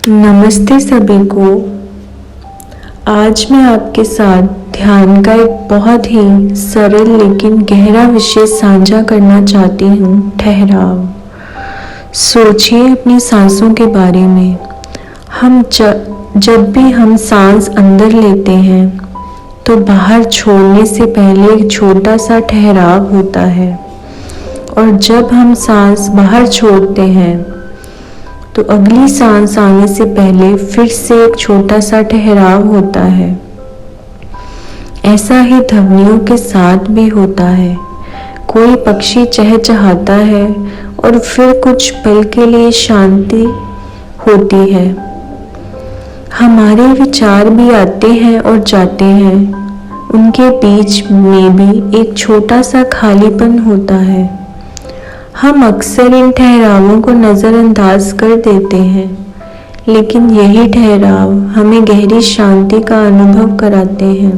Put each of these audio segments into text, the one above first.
नमस्ते सभी को। आज मैं आपके साथ ध्यान का एक बहुत ही सरल लेकिन गहरा विषय साझा करना चाहती हूँ, ठहराव। सोचिए अपनी सांसों के बारे में। जब भी हम सांस अंदर लेते हैं तो बाहर छोड़ने से पहले एक छोटा सा ठहराव होता है, और जब हम सांस बाहर छोड़ते हैं तो अगली सांस आने से पहले फिर से एक छोटा सा ठहराव होता है। ऐसा ही ध्वनियों के साथ भी होता है। कोई पक्षी चहचहाता है और फिर कुछ पल के लिए शांति होती है। हमारे विचार भी आते हैं और जाते हैं, उनके बीच में भी एक छोटा सा खालीपन होता है। हम अक्सर इन ठहरावों को नज़रअंदाज कर देते हैं, लेकिन यही ठहराव हमें गहरी शांति का अनुभव कराते हैं।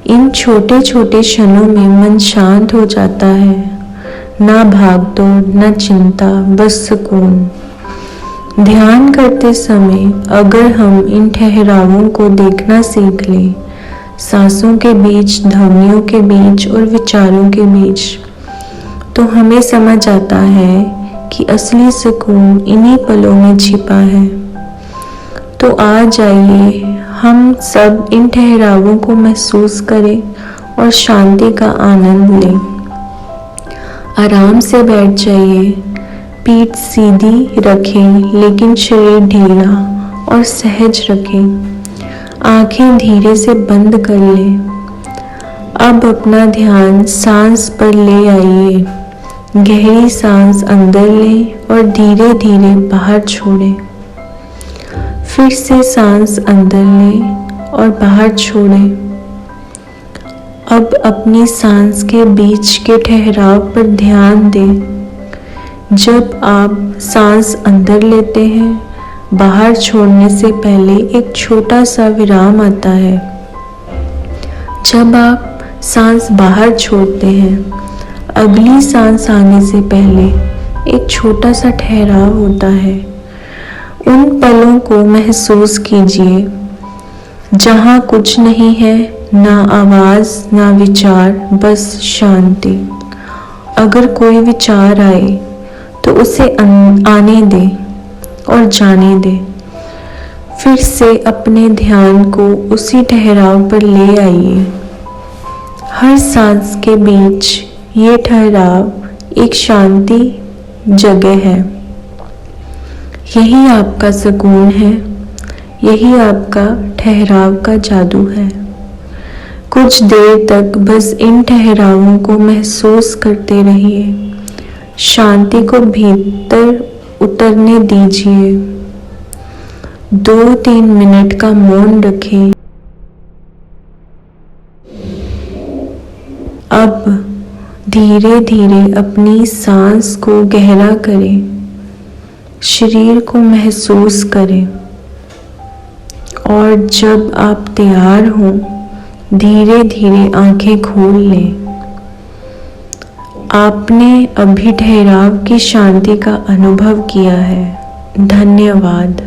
इन छोटे छोटे क्षणों में मन शांत हो जाता है। ना भागदौड़, ना चिंता, बस सुकून। ध्यान करते समय अगर हम इन ठहरावों को देखना सीख लें, सांसों के बीच, ध्वनियों के बीच और विचारों के बीच, तो हमें समझ आता है कि असली सुकून इन्हीं पलों में छिपा है। तो आ जाइए हम सब इन ठहरावों को महसूस करें और शांति का आनंद लें। आराम से बैठ जाइए, पीठ सीधी रखें लेकिन शरीर ढीला और सहज रखें। आंखें धीरे से बंद कर लें। अब अपना ध्यान सांस पर ले आइए। गहरी सांस अंदर लें और धीरे धीरे बाहर छोड़ें। फिर से सांस अंदर लें और बाहर छोड़ें। अब अपनी सांस के बीच के ठहराव पर ध्यान दें। जब आप सांस अंदर लेते हैं, बाहर छोड़ने से पहले एक छोटा सा विराम आता है। जब आप सांस बाहर छोड़ते हैं, अगली सांस आने से पहले एक छोटा सा ठहराव होता है। उन पलों को महसूस कीजिए जहाँ कुछ नहीं है, ना आवाज़, ना विचार, बस शांति। अगर कोई विचार आए तो उसे आने दें और जाने दें। फिर से अपने ध्यान को उसी ठहराव पर ले आइए। हर सांस के बीच ये ठहराव एक शांति जगह है। यही आपका सुकून है, यही आपका ठहराव का जादू है। कुछ देर तक बस इन ठहरावों को महसूस करते रहिए। शांति को भीतर उतरने दीजिए। 2-3 मिनट का मौन रखें। अब धीरे धीरे अपनी सांस को गहरा करें, शरीर को महसूस करें, और जब आप तैयार हों, धीरे धीरे आंखें खोल लें। आपने अभी ठहराव की शांति का अनुभव किया है। धन्यवाद।